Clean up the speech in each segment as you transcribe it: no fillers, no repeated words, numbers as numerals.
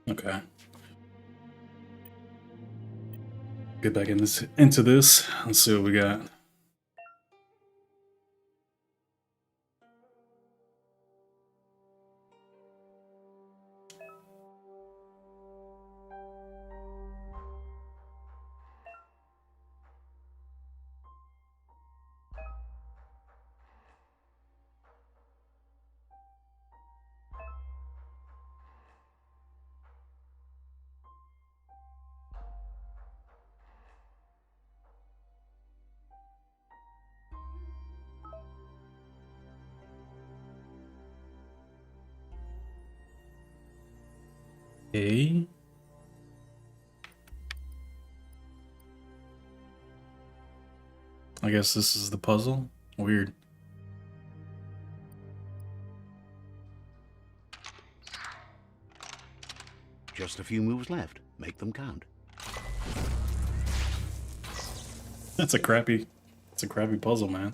Okay. Get back into this. Let's see what we got. Okay. I guess this is the puzzle. Weird. Just a few moves left. Make them count. It's a crappy puzzle, man.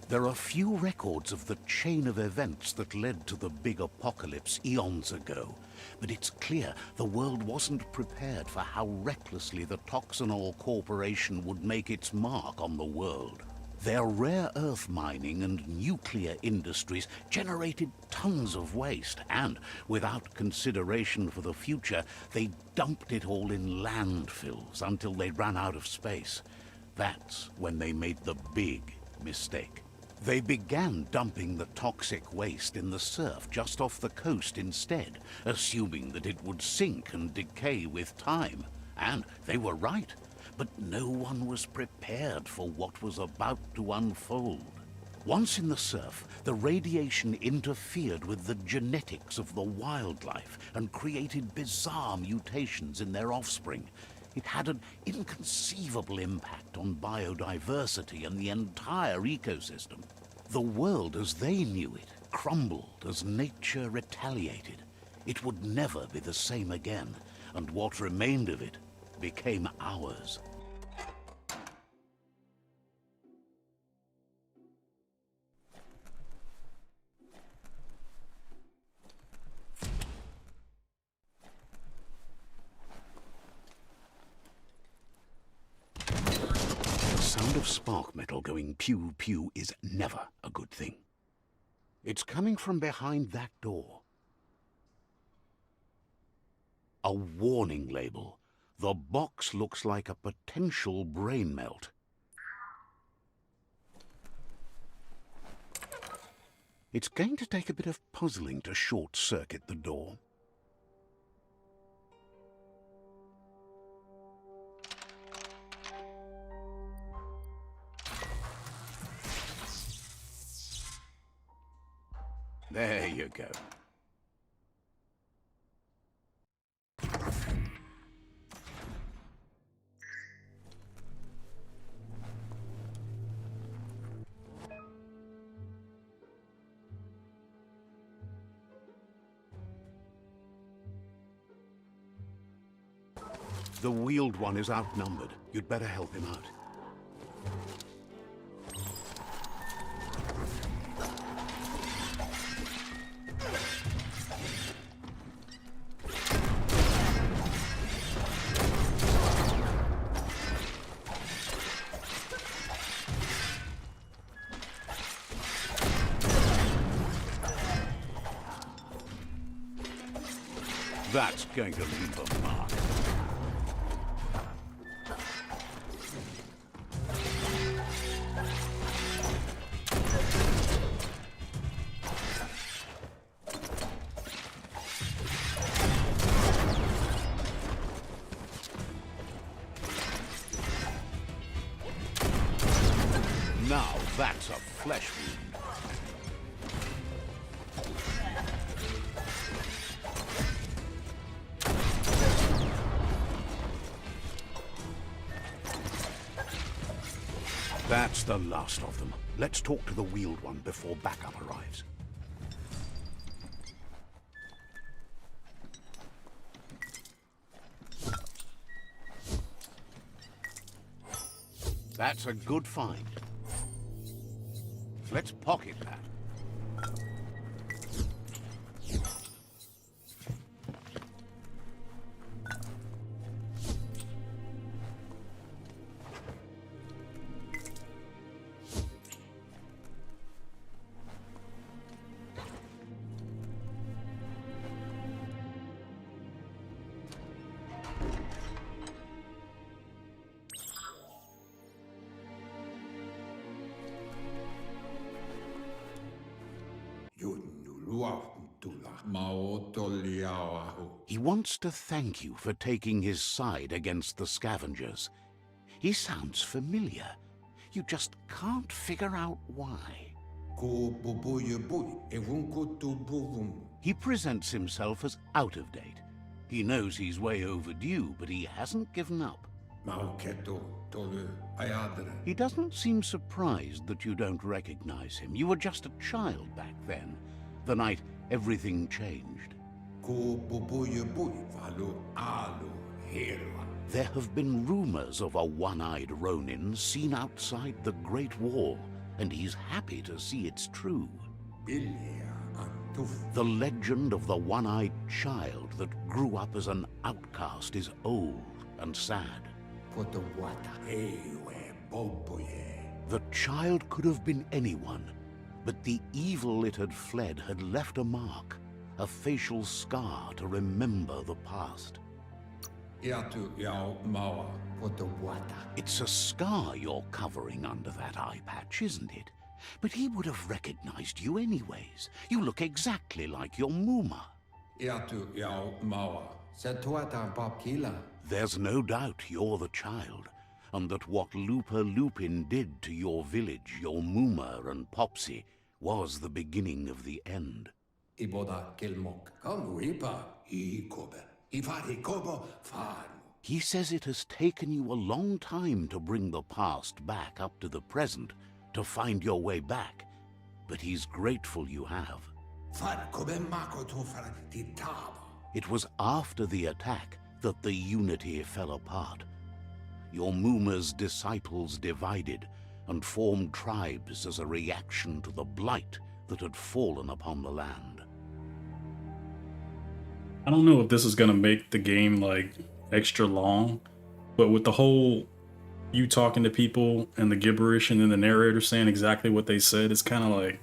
There are few records of the chain of events that led to the big apocalypse eons ago, but it's clear the world wasn't prepared for how recklessly the Toxanol Corporation would make its mark on the world. Their rare earth mining and nuclear industries generated tons of waste, and without consideration for the future, they dumped it all in landfills until they ran out of space. That's when they made the big mistake. They began dumping the toxic waste in the surf just off the coast instead, assuming that it would sink and decay with time. And they were right. But no one was prepared for what was about to unfold. Once in the surf, the radiation interfered with the genetics of the wildlife and created bizarre mutations in their offspring. It had an inconceivable impact on biodiversity and the entire ecosystem. The world as they knew it crumbled as nature retaliated. It would never be the same again, and what remained of it became ours. The sound of spark metal going pew-pew is never a good thing. It's coming from behind that door. A warning label. The box looks like a potential brain melt. It's going to take a bit of puzzling to short-circuit the door. There you go. The wheeled one is outnumbered. You'd better help him out. That's going to leave a mark. Now that's a flesh wound. That's the last of them. Let's talk to the wheeled one before backup arrives. That's a good find. Let's pocket that. He wants to thank you for taking his side against the scavengers. He sounds familiar. You just can't figure out why. He presents himself as out of date. He knows he's way overdue, but he hasn't given up. He doesn't seem surprised that you don't recognize him. You were just a child back then, the night everything changed. There have been rumors of a one-eyed Ronin seen outside the Great Wall, and he's happy to see it's true. The legend of the one-eyed child that grew up as an outcast is old and sad. The child could have been anyone, but the evil it had fled had left a mark, a facial scar to remember the past. It's a scar you're covering under that eye patch, isn't it? But he would have recognized you anyways. You look exactly like your Muma. There's no doubt you're the child, and that what Lupa Lupin did to your village, your Muma and Popsy, was the beginning of the end. He says it has taken you a long time to bring the past back up to the present, to find your way back, but he's grateful you have. It was after the attack that the unity fell apart. Your Muma's disciples divided and formed tribes as a reaction to the blight that had fallen upon the land. I don't know if this is gonna make the game like extra long, but with the whole you talking to people and the gibberish and then the narrator saying exactly what they said, it's kind of like,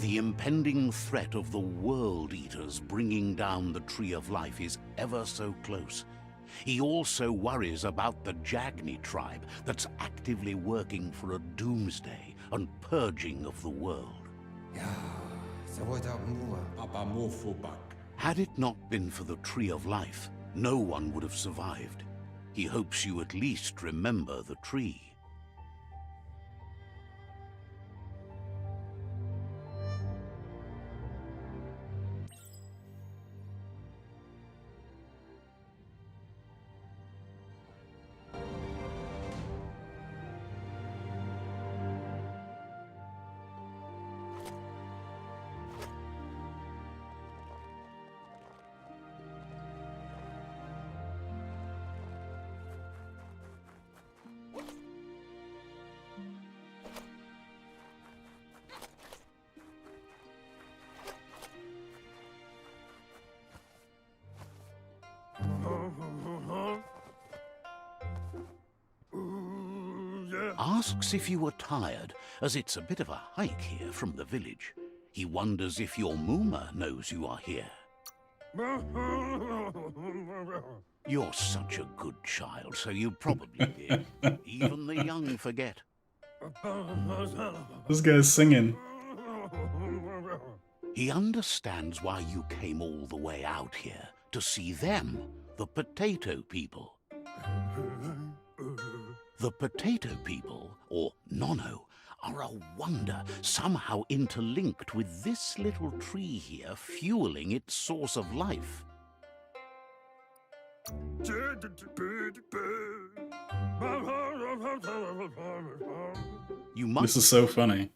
The impending threat of the World Eaters bringing down the Tree of Life is ever so close. He also worries about the Jagni tribe that's actively working for a doomsday and purging of the world. Had it not been for the Tree of Life, no one would have survived. He hopes you at least remember the tree. Asks if you were tired, as it's a bit of a hike here from the village. He wonders if your Muma knows you are here. You're such a good child, so you probably did. Even the young forget. this guy's singing. He understands why you came all the way out here, to see them, the potato people. The potato people, or Nono, are a wonder, somehow interlinked with this little tree here fueling its source of life. You must. This is so funny.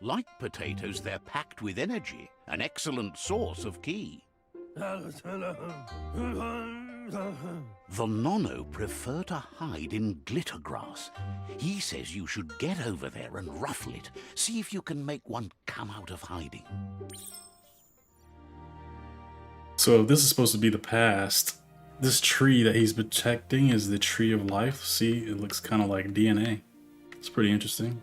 Like potatoes, they're packed with energy, an excellent source of ki. The Nono prefer to hide in glittergrass. He says you should get over there and ruffle it. See if you can make one come out of hiding. So if this is supposed to be the past, this tree that he's protecting is the tree of life. See, it looks kind of like DNA. It's pretty interesting.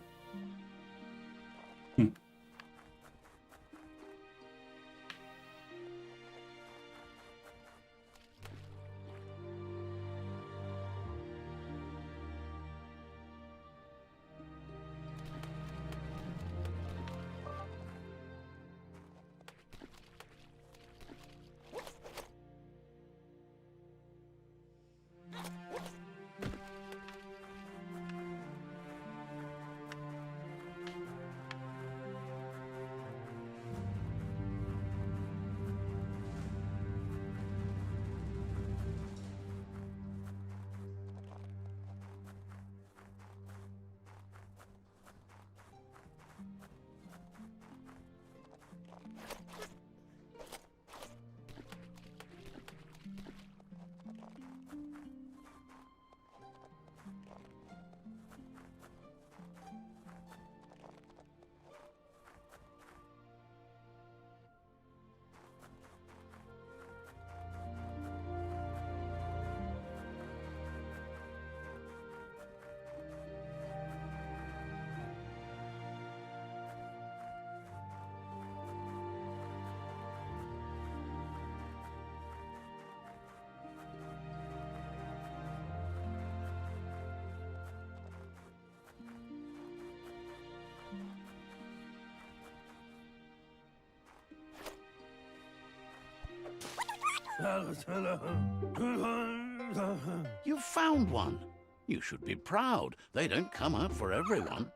You've found one. You should be proud. They don't come out for everyone.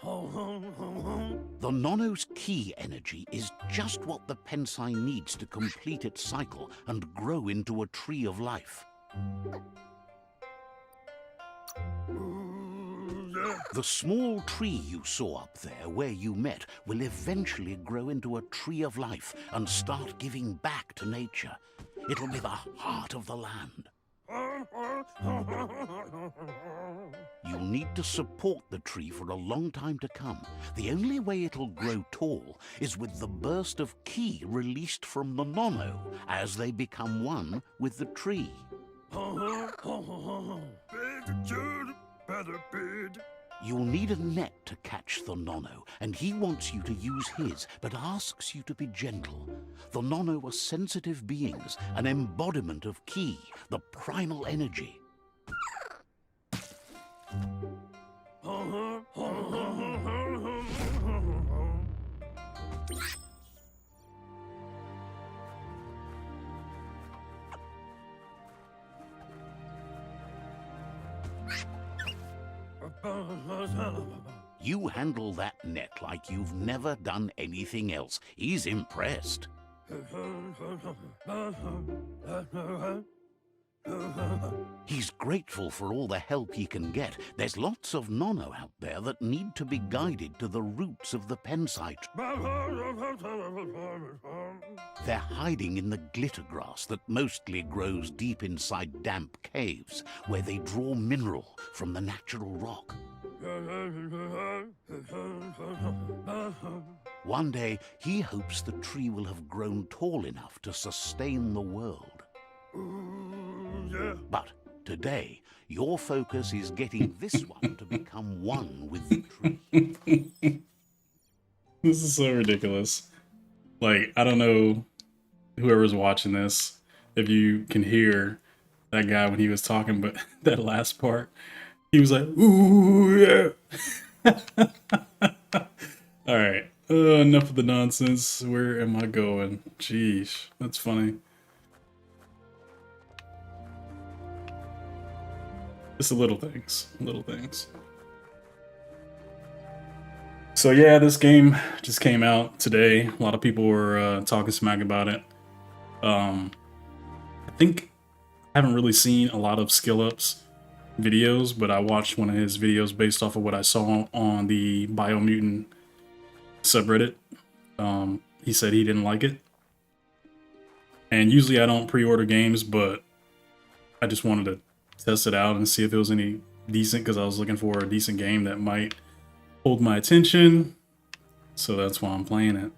The Nono's key energy is just what the Pensai needs to complete its cycle and grow into a tree of life. The small tree you saw up there where you met will eventually grow into a tree of life and start giving back to nature. It'll be the heart of the land. You'll need to support the tree for a long time to come. The only way it'll grow tall is with the burst of ki released from the Nono as they become one with the tree. You'll need a net to catch the Nono, and he wants you to use his, but asks you to be gentle. The Nono are sensitive beings, an embodiment of ki, the primal energy. You handle that net like you've never done anything else. He's impressed. He's grateful for all the help he can get. There's lots of Nono out there that need to be guided to the roots of the Pensai. They're hiding in the glittergrass that mostly grows deep inside damp caves, where they draw mineral from the natural rock. One day, he hopes the tree will have grown tall enough to sustain the world. But today, your focus is getting this one to become one with the tree. This is so ridiculous. Like, I don't know whoever's watching this, if you can hear that guy when he was talking, but that last part, he was like, ooh, yeah. All right, enough of the nonsense. Where am I going? Jeez, that's funny. Just the little things, little things. So yeah, this game just came out today. A lot of people were talking smack about it. I think I haven't really seen a lot of Skill Up's videos, but I watched one of his videos based off of what I saw on the Biomutant subreddit. He said he didn't like it. And usually I don't pre-order games, but I just wanted to test it out and see if it was any decent, because I was looking for a decent game that might hold my attention. So that's why I'm playing it.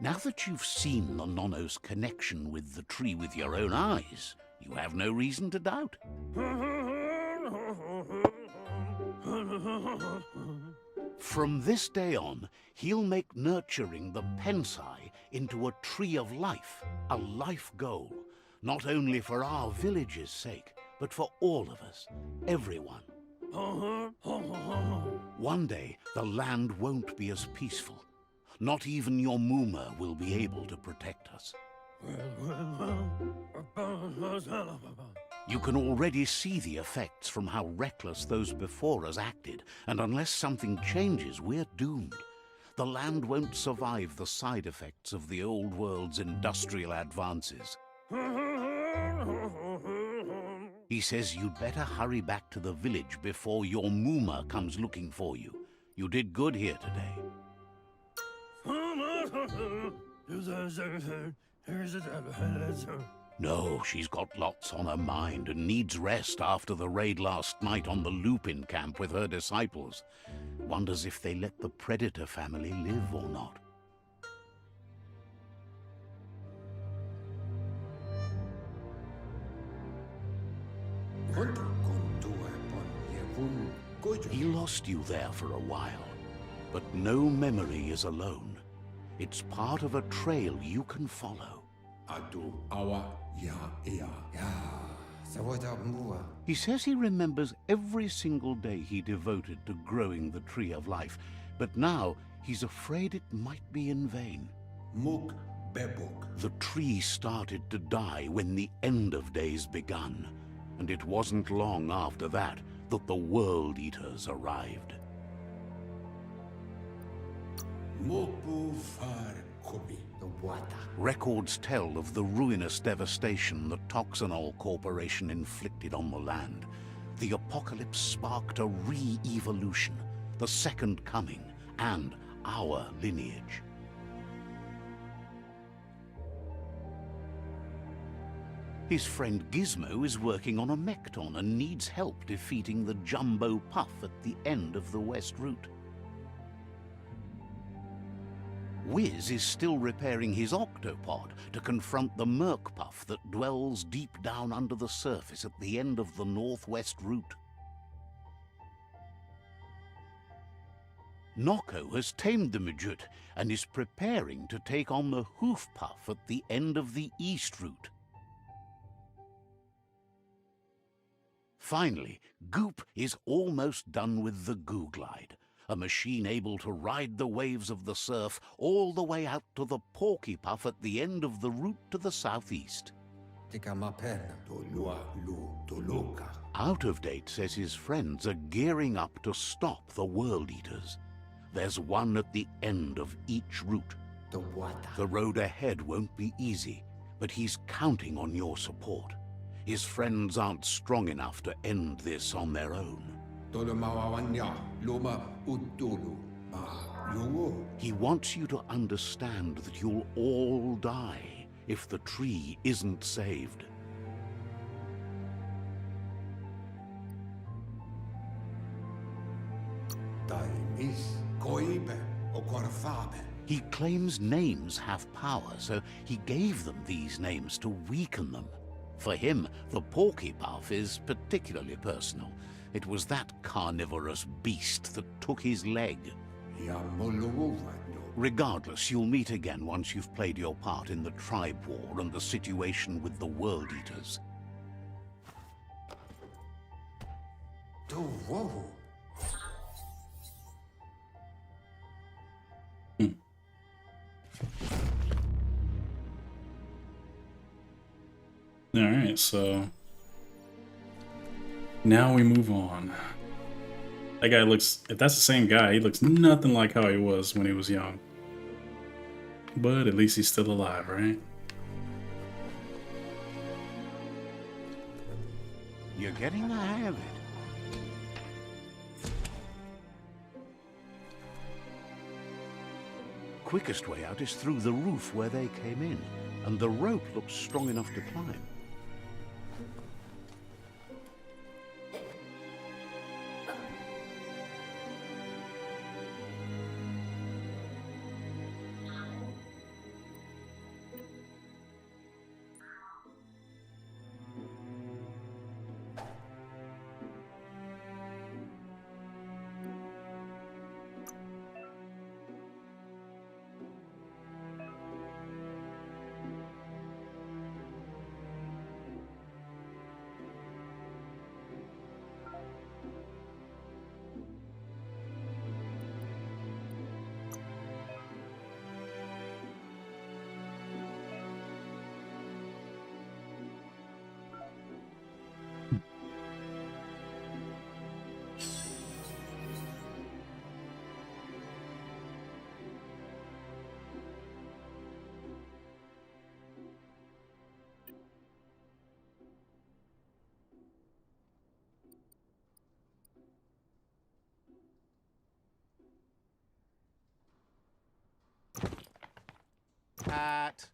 Now that you've seen the Nono's connection with the tree with your own eyes, you have no reason to doubt. From this day on, he'll make nurturing the Pensai into a tree of life, a life goal, not only for our village's sake, but for all of us, everyone. One day, the land won't be as peaceful. Not even your Muma will be able to protect us. You can already see the effects from how reckless those before us acted, and unless something changes, we're doomed. The land won't survive the side effects of the old world's industrial advances. He says you'd better hurry back to the village before your Muma comes looking for you. You did good here today. No, she's got lots on her mind and needs rest after the raid last night on the Lupin camp with her disciples. Wonders if they let the Predator family live or not. He lost you there for a while, but no memory is alone. It's part of a trail you can follow. He says he remembers every single day he devoted to growing the Tree of Life, but now he's afraid it might be in vain. The tree started to die when the end of days begun, and it wasn't long after that that the World Eaters arrived. Records tell of the ruinous devastation the Toxanol Corporation inflicted on the land. The apocalypse sparked a re-evolution, the Second Coming, and our lineage. His friend Gizmo is working on a Mekton and needs help defeating the Jumbo Puff at the end of the West Route. Wiz is still repairing his octopod to confront the Merc Puff that dwells deep down under the surface at the end of the Northwest Route. Noko has tamed the Midget and is preparing to take on the Hoof Puff at the end of the East Route. Finally, Goop is almost done with the Goo Glide, a machine able to ride the waves of the surf all the way out to the Porky Puff at the end of the route to the southeast. Out of Date says his friends are gearing up to stop the World Eaters. There's one at the end of each route. The road ahead won't be easy, but he's counting on your support. His friends aren't strong enough to end this on their own. He wants you to understand that you'll all die if the tree isn't saved. He claims names have power, so he gave them these names to weaken them. For him, the Porky Puff is particularly personal. It was that carnivorous beast that took his leg. Regardless, you'll meet again once you've played your part in the tribe war and the situation with the World Eaters. Alright, so now we move on. That guy looks, if that's the same guy, he looks nothing like how he was when he was young. But at least he's still alive, right? You're getting the hang of it. Quickest way out is through the roof where they came in, and the rope looks strong enough to climb. Cat.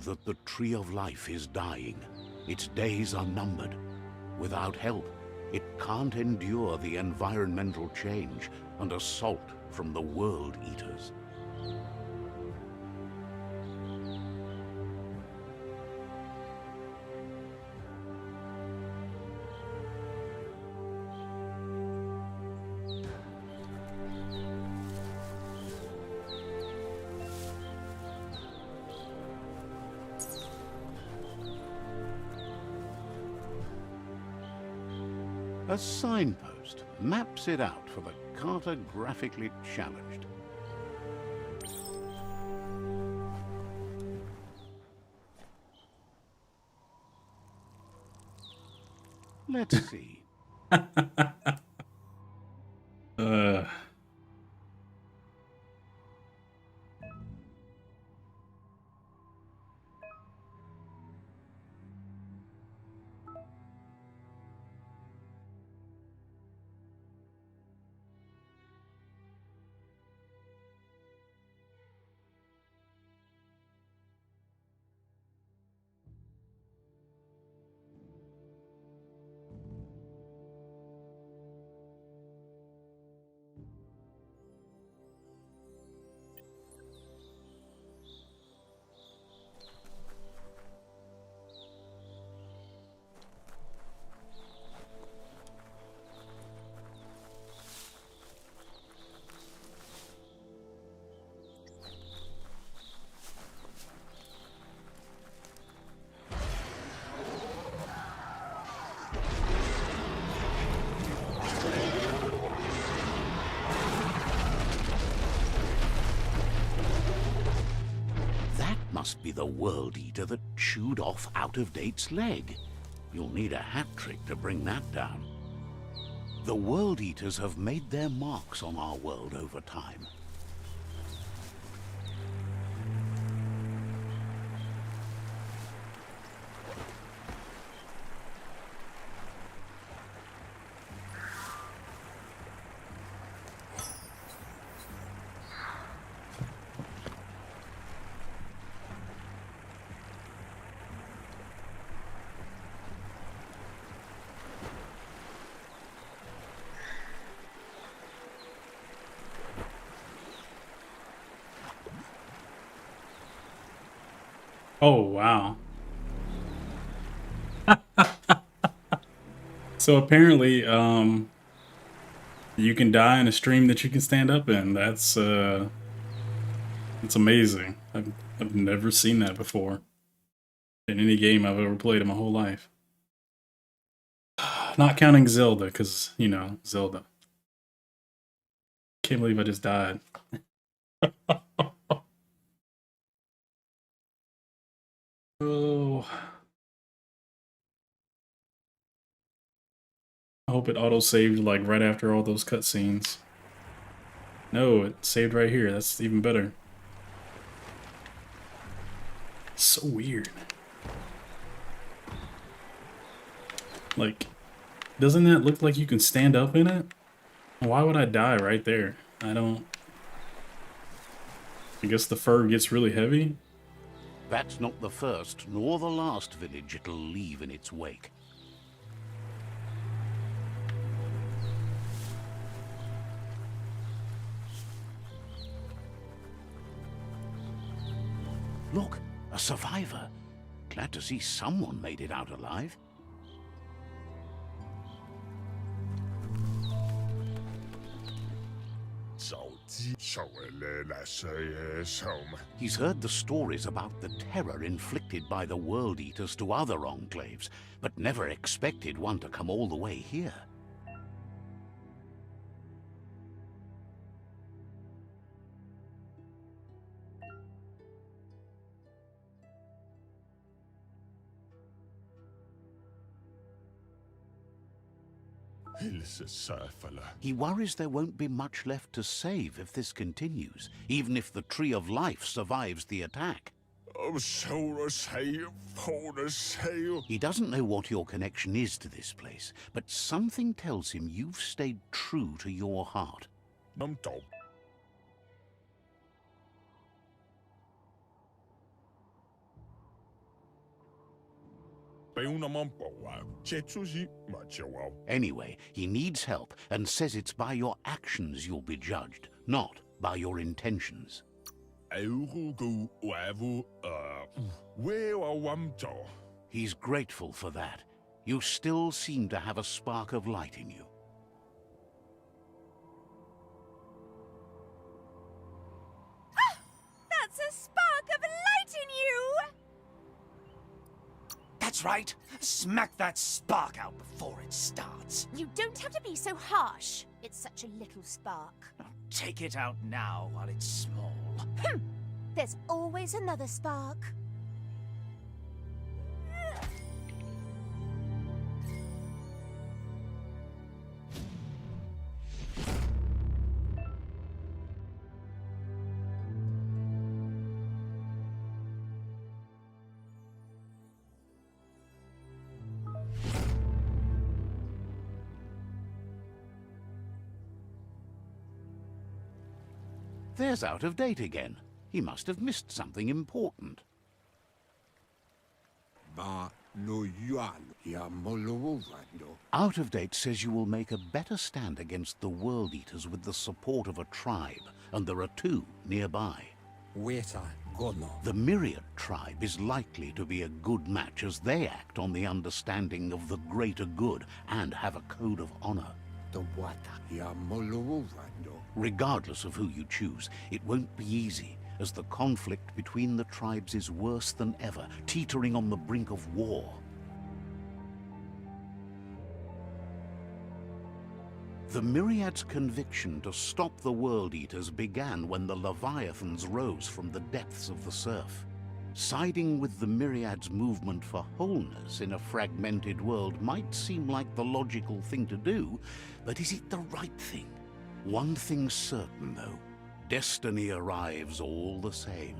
that the Tree of Life is dying. Its days are numbered. Without help, it can't endure the environmental change and assault from the World Eaters. A signpost maps it out for the cartographically challenged. Let's see. uh, Must be the World Eater that chewed off Out-of-Date's leg. You'll need a hat trick to bring that down. The World Eaters have made their marks on our world over time. oh, wow. So apparently, you can die in a stream that you can stand up in. That's amazing. I've never seen that before in any game I've ever played in my whole life. Not counting Zelda, because, you know, Zelda. Can't believe I just died. Oh. I hope it auto-saved, like, right after all those cutscenes. No, it saved right here. That's even better. So weird. Like, doesn't that look like you can stand up in it? Why would I die right there? I guess the fur gets really heavy? That's not the first nor the last village it'll leave in its wake. Look, a survivor. Glad to see someone made it out alive. He's heard the stories about the terror inflicted by the World Eaters to other enclaves, but never expected one to come all the way here. He worries there won't be much left to save if this continues, even if the Tree of Life survives the attack. He doesn't know what your connection is to this place, but something tells him you've stayed true to your heart. Anyway, he needs help and says it's by your actions you'll be judged, not by your intentions. He's grateful for that. You still seem to have a spark of light in you. That's a spark of light in you! That's right. Smack that spark out before it starts. You don't have to be so harsh. It's such a little spark. Take it out now while it's small. There's always another spark. There's Out of Date again. He must have missed something important. Out of Date says you will make a better stand against the World Eaters with the support of a tribe, and there are two nearby. The Myriad tribe is likely to be a good match as they act on the understanding of the greater good and have a code of honor. Regardless of who you choose, it won't be easy, as the conflict between the tribes is worse than ever, teetering on the brink of war. The Myriad's conviction to stop the World Eaters began when the Leviathans rose from the depths of the surf. Siding with the Myriad's movement for wholeness in a fragmented world might seem like the logical thing to do, but is it the right thing? One thing's certain, though. Destiny arrives all the same.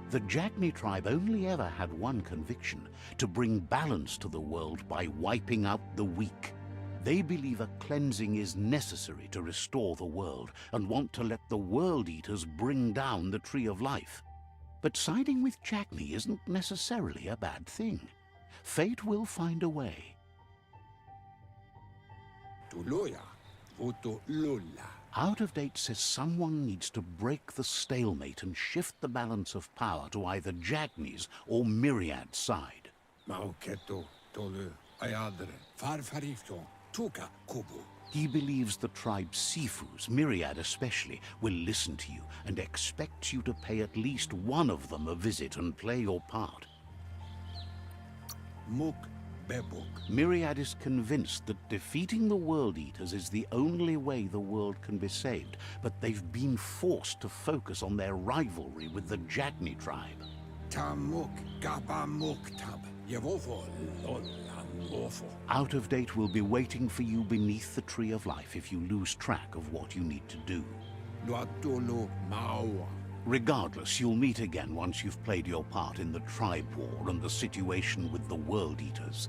The Jagni tribe only ever had one conviction: to bring balance to the world by wiping out the weak. They believe a cleansing is necessary to restore the world and want to let the World Eaters bring down the Tree of Life. But siding with Jagni isn't necessarily a bad thing. Fate will find a way. Out of Date says someone needs to break the stalemate and shift the balance of power to either Jagni's or Myriad's side. He believes the tribe Sifus, Myriad especially, will listen to you and expects you to pay at least one of them a visit and play your part. Myriad is convinced that defeating the World Eaters is the only way the world can be saved, but they've been forced to focus on their rivalry with the Jagni tribe. Out of Date will be waiting for you beneath the Tree of Life if you lose track of what you need to do. Regardless, you'll meet again once you've played your part in the tribe war and the situation with the World Eaters.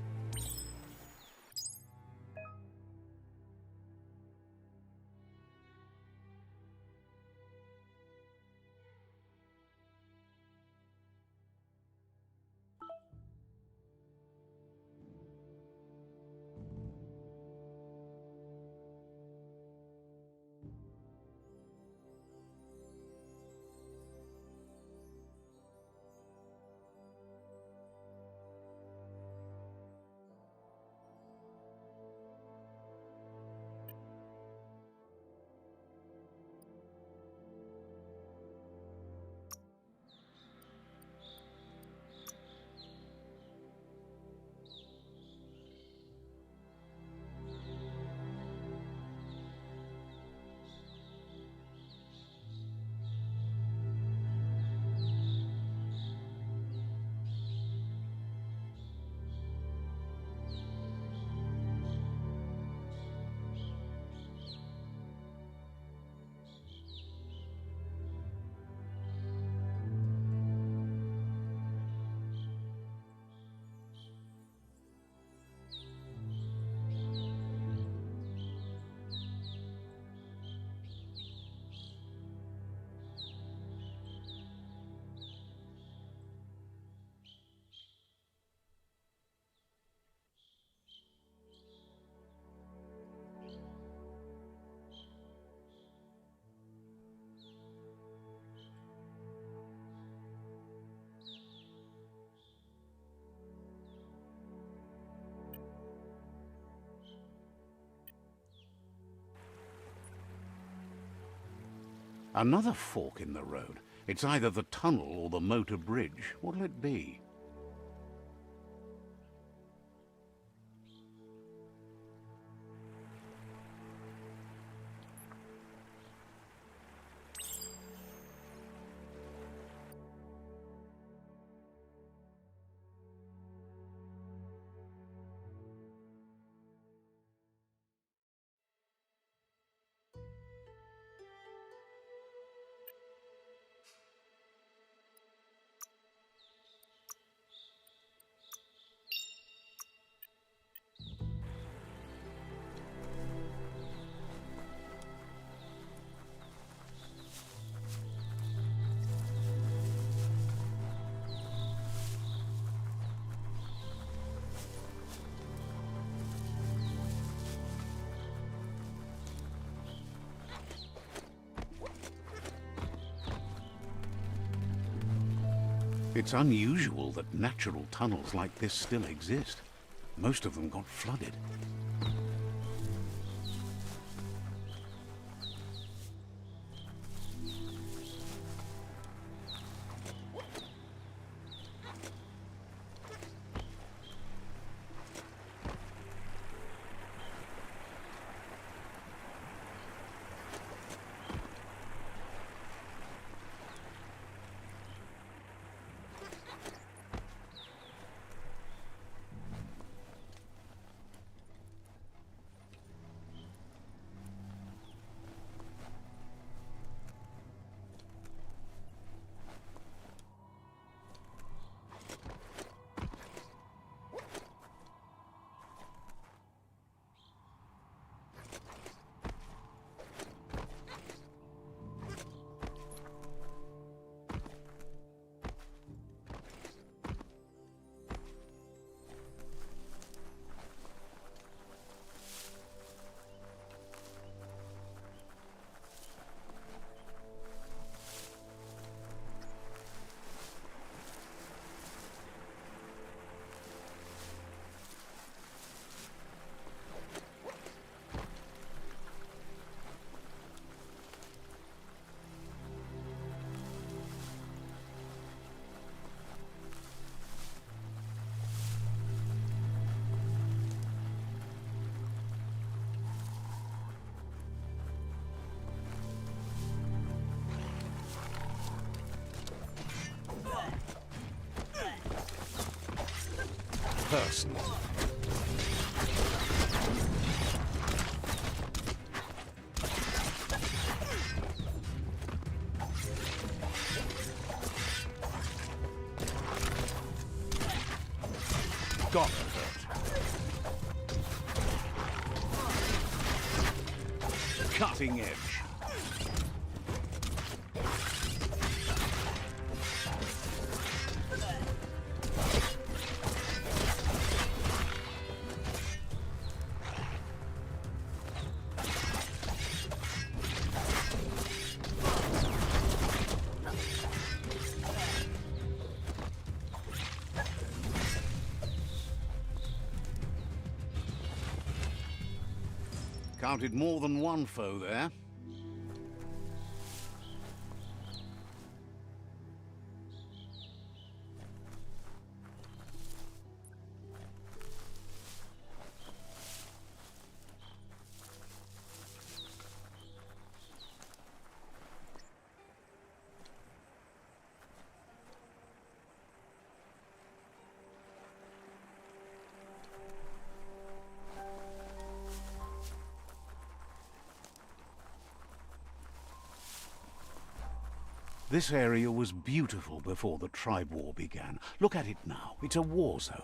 Another fork in the road. It's either the tunnel or the motor bridge. What'll it be? It's unusual that natural tunnels like this still exist. Most of them got flooded. Person. Got hurt. Cutting edge. Counted more than one foe there. This area was beautiful before the tribe war began. Look at it now. It's a war zone.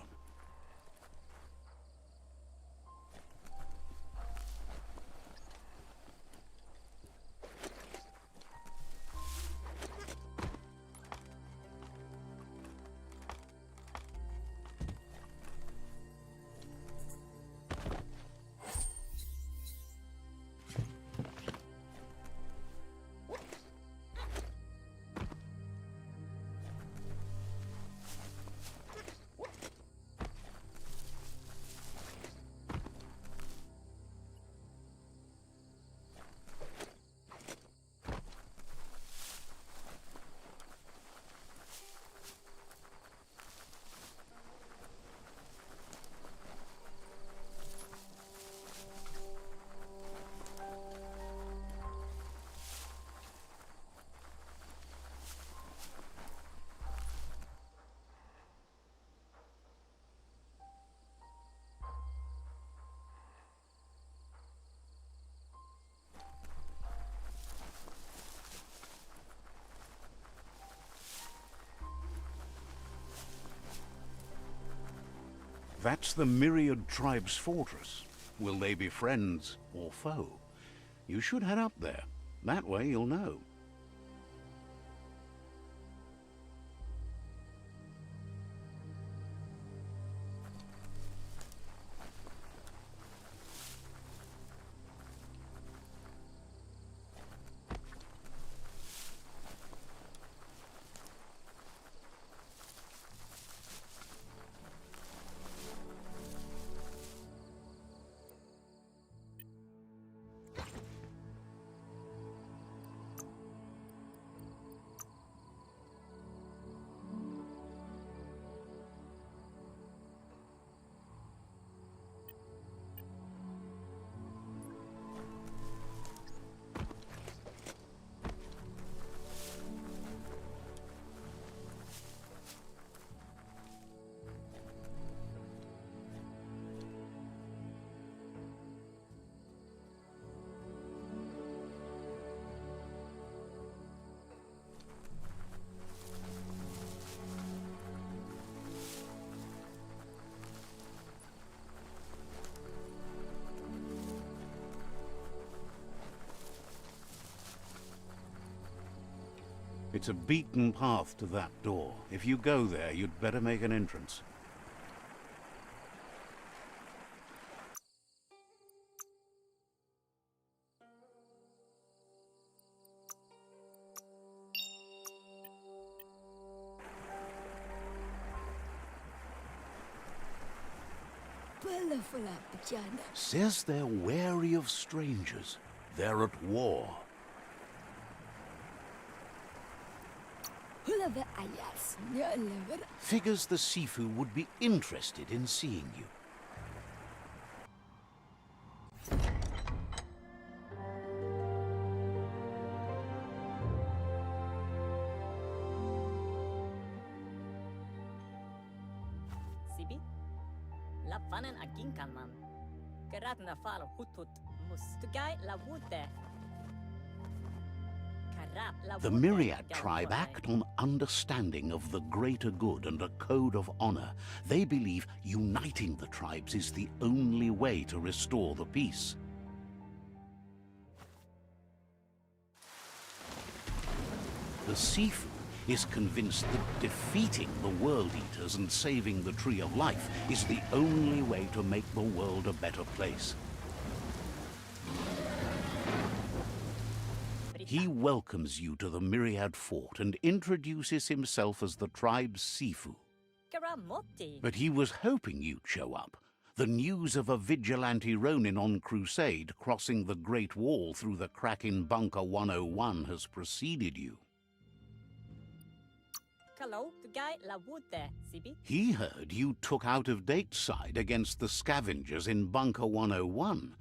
That's the Myriad Tribe's fortress. Will they be friends or foe? You should head up there. That way you'll know. It's a beaten path to that door. If you go there, you'd better make an entrance. Says they're wary of strangers. They're at war. Figures the Sifu would be interested in seeing you. Sibi? Lapvanen aginkanman. Geratna fal hutut mus. Tugai la wute. The Myriad tribe act on understanding of the greater good and a code of honor. They believe uniting the tribes is the only way to restore the peace. The Sifu is convinced that defeating the World Eaters and saving the Tree of Life is the only way to make the world a better place. He welcomes you to the Myriad Fort and introduces himself as the tribe's Sifu. But he was hoping you'd show up. The news of a vigilante Ronin on crusade crossing the Great Wall through the crack in Bunker 101 has preceded you. He heard you took out-of-date side against the scavengers in Bunker 101.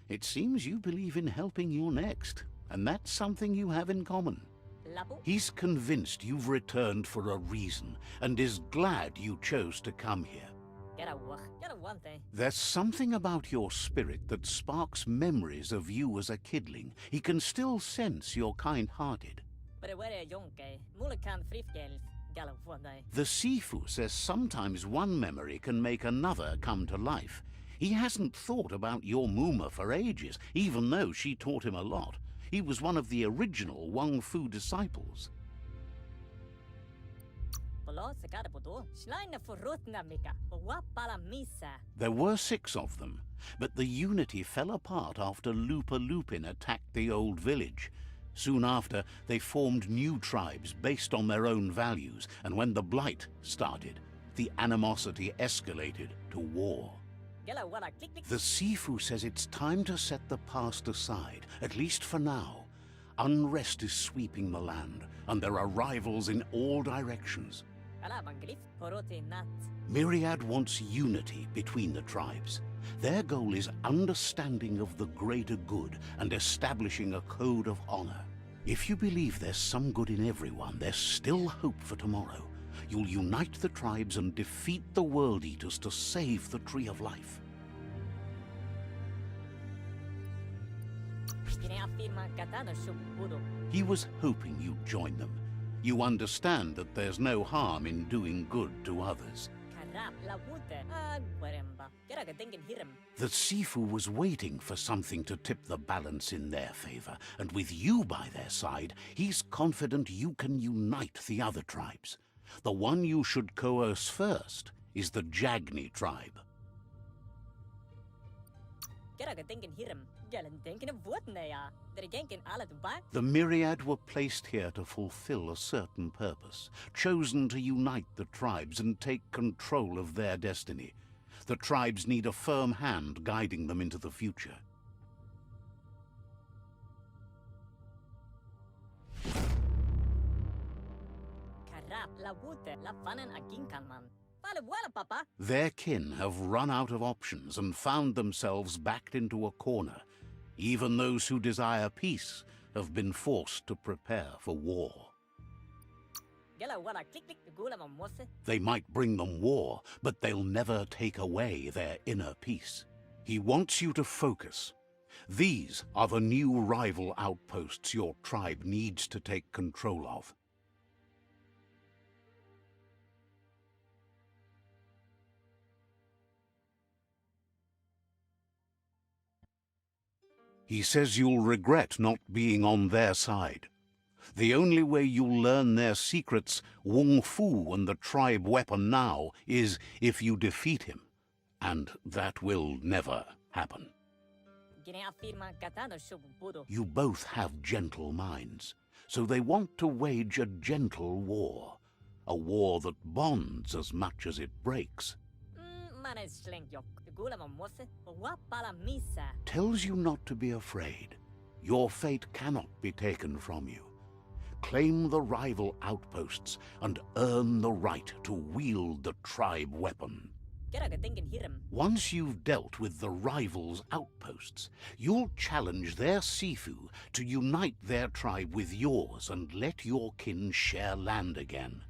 It seems you believe in helping your next. And that's something you have in common. He's convinced you've returned for a reason, and is glad you chose to come here. There's something about your spirit that sparks memories of you as a kidling. He can still sense you're kind-hearted. The Sifu says sometimes one memory can make another come to life. He hasn't thought about your Muma for ages, even though she taught him a lot. He was one of the original Wang Fu disciples. There were 6 of them, but the unity fell apart after Lupa Lupin attacked the old village. Soon after, they formed new tribes based on their own values, and when the Blight started, the animosity escalated to war. The Sifu says it's time to set the past aside, at least for now. Unrest is sweeping the land, and there are rivals in all directions. Myriad wants unity between the tribes. Their goal is understanding of the greater good and establishing a code of honor. If you believe there's some good in everyone, there's still hope for tomorrow. You'll unite the tribes and defeat the World Eaters to save the Tree of Life. He was hoping you'd join them. You understand that there's no harm in doing good to others. Karap la wute. Gwaremba. Keraga denken hiram. The Sifu was waiting for something to tip the balance in their favor, and with you by their side, he's confident you can unite the other tribes. The one you should coerce first is the Jagni tribe. Keraga denken hiram. Gelen denken of wotneya. Der genken alle to back. The myriad were placed here to fulfill a certain purpose, chosen to unite the tribes and take control of their destiny. The tribes need a firm hand guiding them into the future. Karap la wute. La fanen a ginkan man. Fale wala papa. Their kin have run out of options and found themselves backed into a corner. Even those who desire peace have been forced to prepare for war. Gela wala click click the gula mamose. They might bring them war, but they'll never take away their inner peace. He wants you to focus. These are the new rival outposts your tribe needs to take control of. He says you'll regret not being on their side. The only way you'll learn their secrets, Wung Fu and the tribe weapon now, is if you defeat him. And that will never happen. Gine afirma katano shubu budo. You both have gentle minds, so they want to wage a gentle war. A war that bonds as much as it breaks. Mana slink yok. The gula mamose. Wa pala misa. Tells you not to be afraid. Your fate cannot be taken from you. Claim the rival outposts and earn the right to wield the tribe weapon. Keraga denken hiram. Once you've dealt with the rivals' outposts, you'll challenge their Sifu to unite their tribe with yours and let your kin share land again.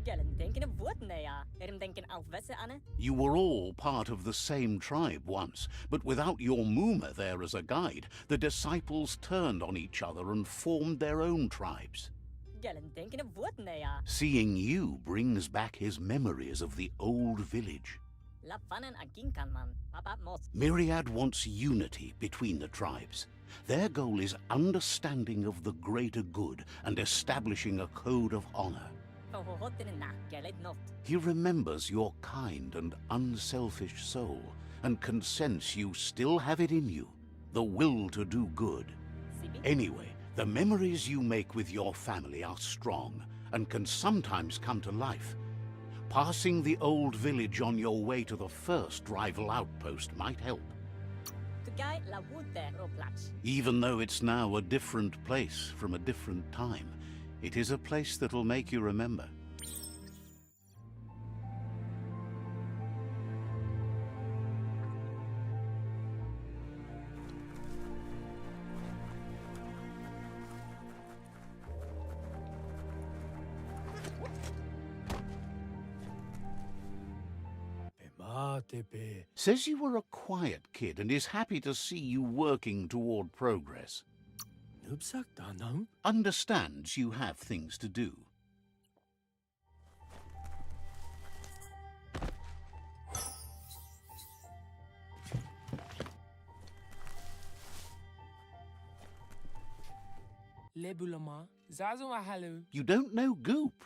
Gelen denken of wotneya. Erim denken alvese ane. You were all part of the same tribe once, but without your Muma there as a guide, the disciples turned on each other and formed their own tribes. Gelen denken of wotneya. Seeing you brings back his memories of the old village. La fanen a ginkan man. Papa mos. Myriad wants unity between the tribes. Their goal is understanding of the greater good and establishing a code of honor. He remembers your kind and unselfish soul, and can sense you still have it in you, the will to do good. Anyway, the memories you make with your family are strong, and can sometimes come to life. Passing the old village on your way to the first rival outpost might help. Even though it's now a different place from a different time, it is a place that'll make you remember. Says you were a quiet kid and is happy to see you working toward progress. Understands you have things to do. You don't know Goop.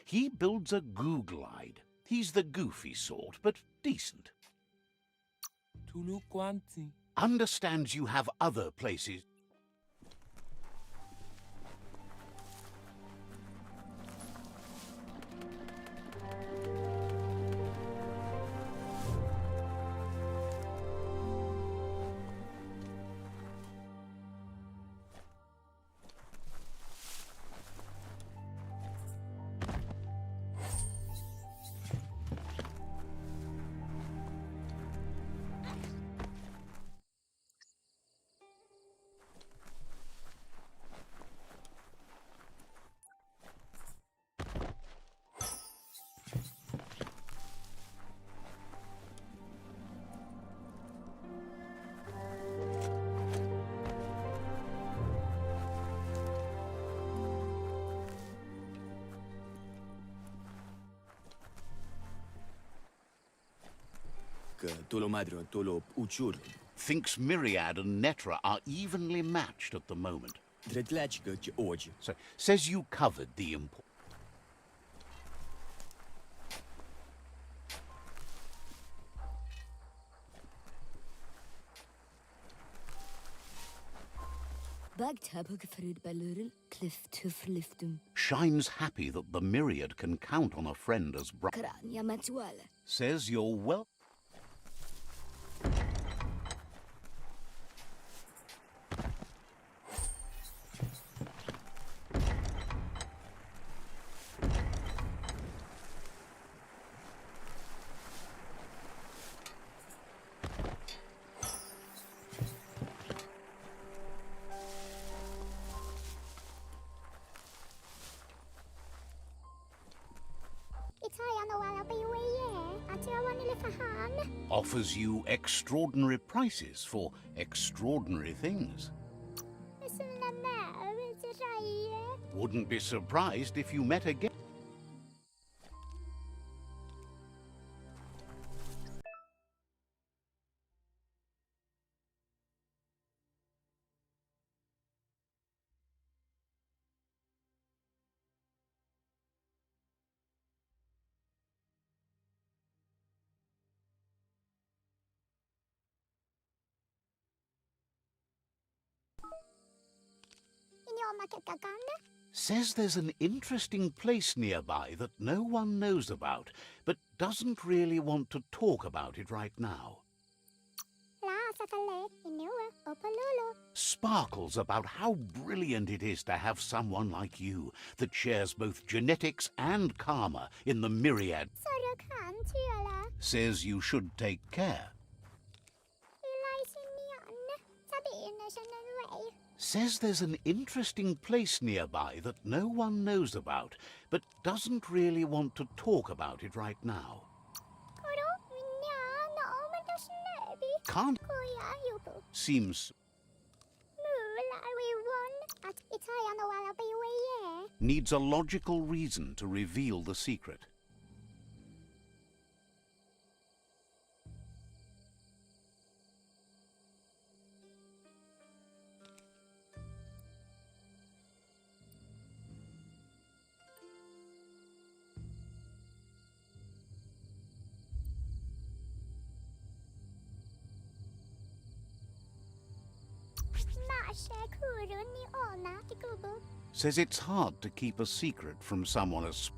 He builds a goo glide. He's the goofy sort, but decent. Understands you have other places. Thinks Myriad and Netra are evenly matched at the moment. So, says you covered the import. Shines happy that the Myriad can count on a friend as says you're well. Offers you extraordinary prices for extraordinary things. Wouldn't be surprised if you met again. Says there's an interesting place nearby that no one knows about, but doesn't really want to talk about it right now. Sparkles about how brilliant it is to have someone like you that shares both genetics and karma in the Myriad. Says you should take care. Says there's an interesting place nearby that no one knows about, but doesn't really want to talk about it right now. Can't. Seems. Needs a logical reason to reveal the secret. Says it's hard to keep a secret from someone as...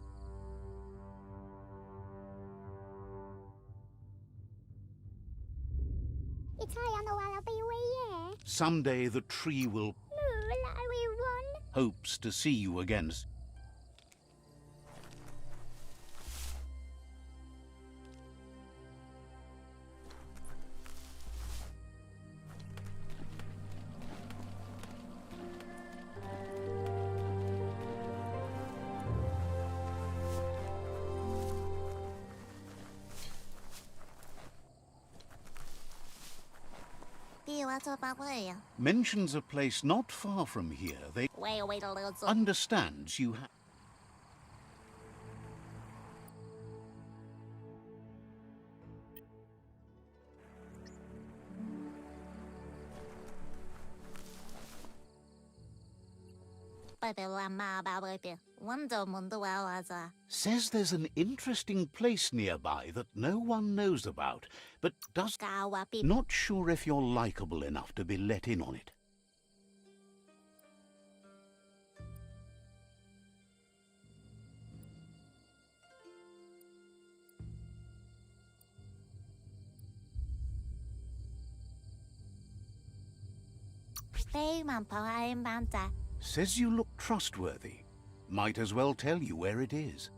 Someday the tree will... Hopes to see you again. Mentions a place not far from here. They understands you have... Says there's an interesting place nearby that no one knows about, but does... Not sure if you're likable enough to be let in on it. Says you look trustworthy. Might as well tell you where it is.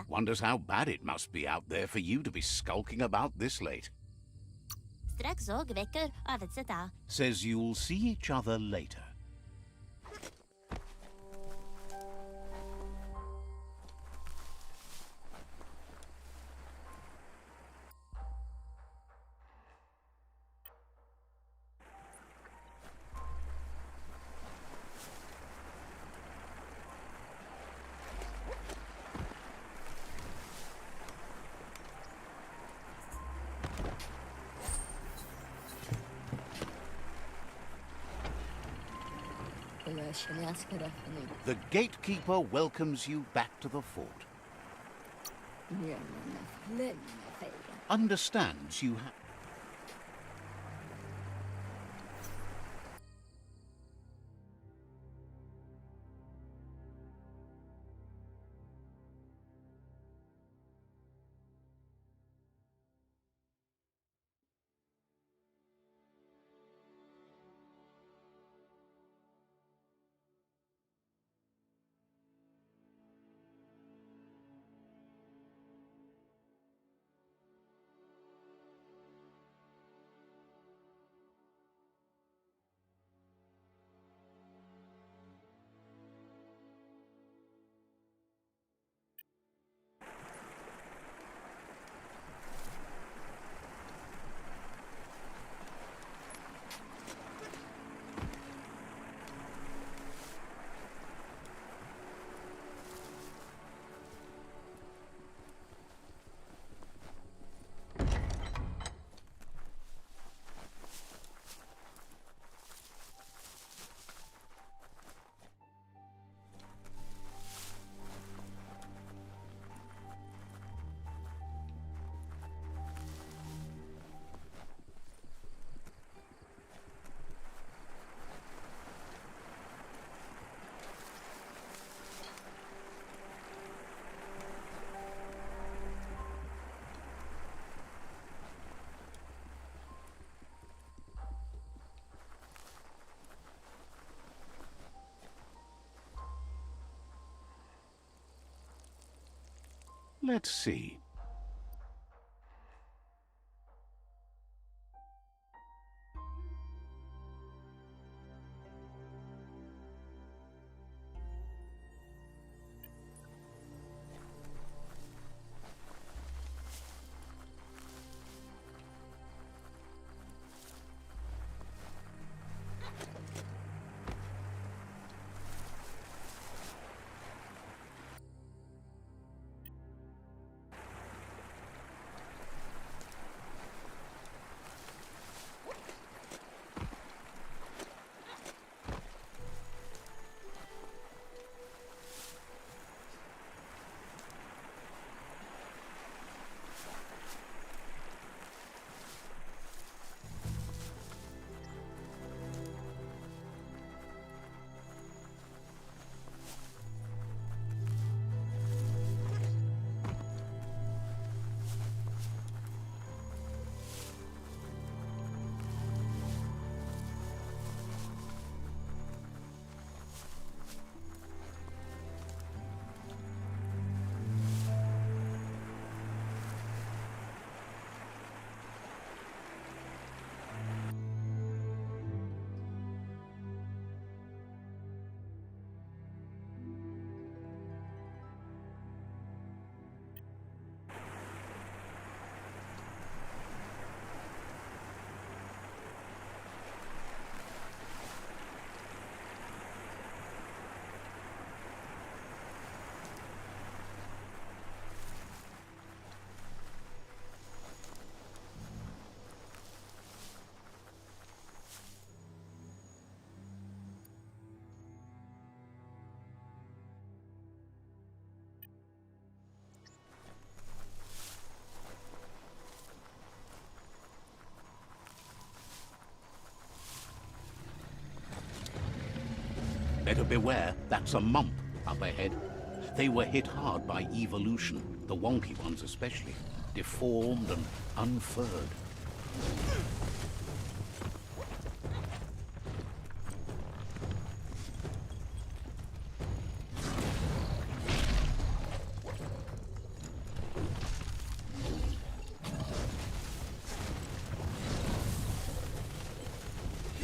Wonders how bad it must be out there for you to be skulking about this late. Says you'll see each other later. The gatekeeper welcomes you back to the fort. Understands you have... Let's see. Better beware, that's a mump up ahead. They were hit hard by evolution, the wonky ones especially, deformed and unfurred.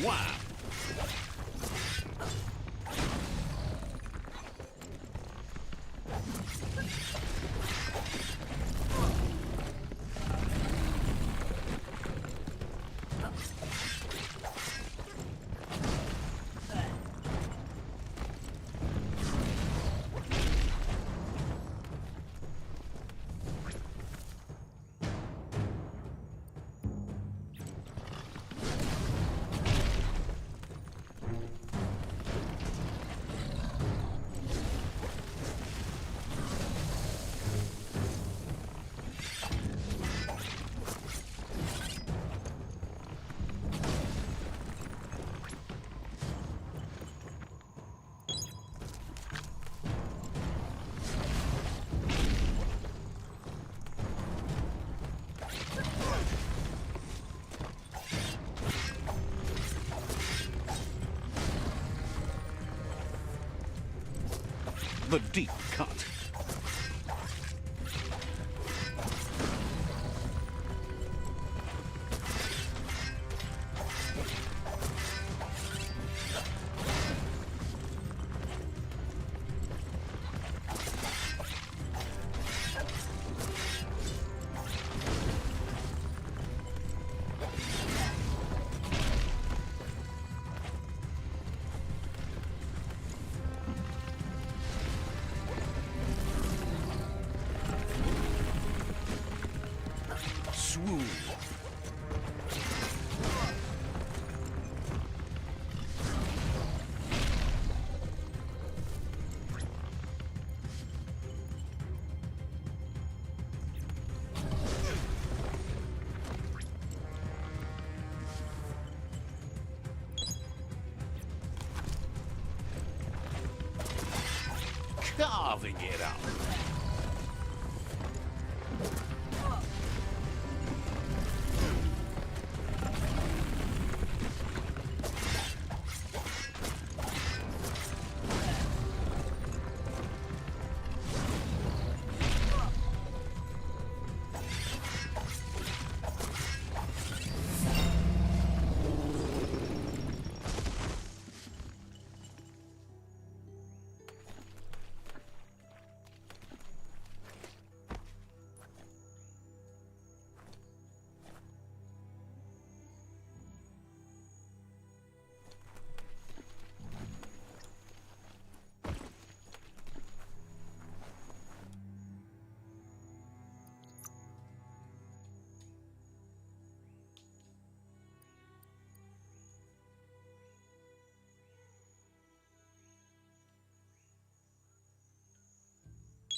Wow! The deep cut. Swoon. Carving it out.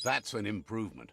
That's an improvement.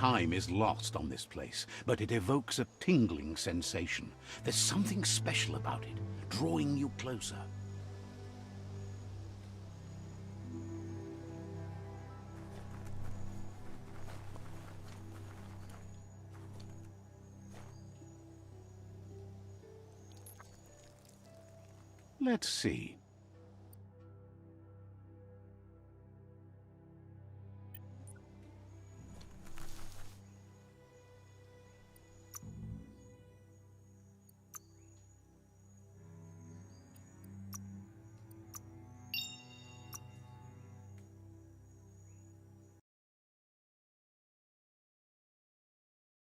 Time is lost on this place, but it evokes a tingling sensation. There's something special about it, drawing you closer. Let's see.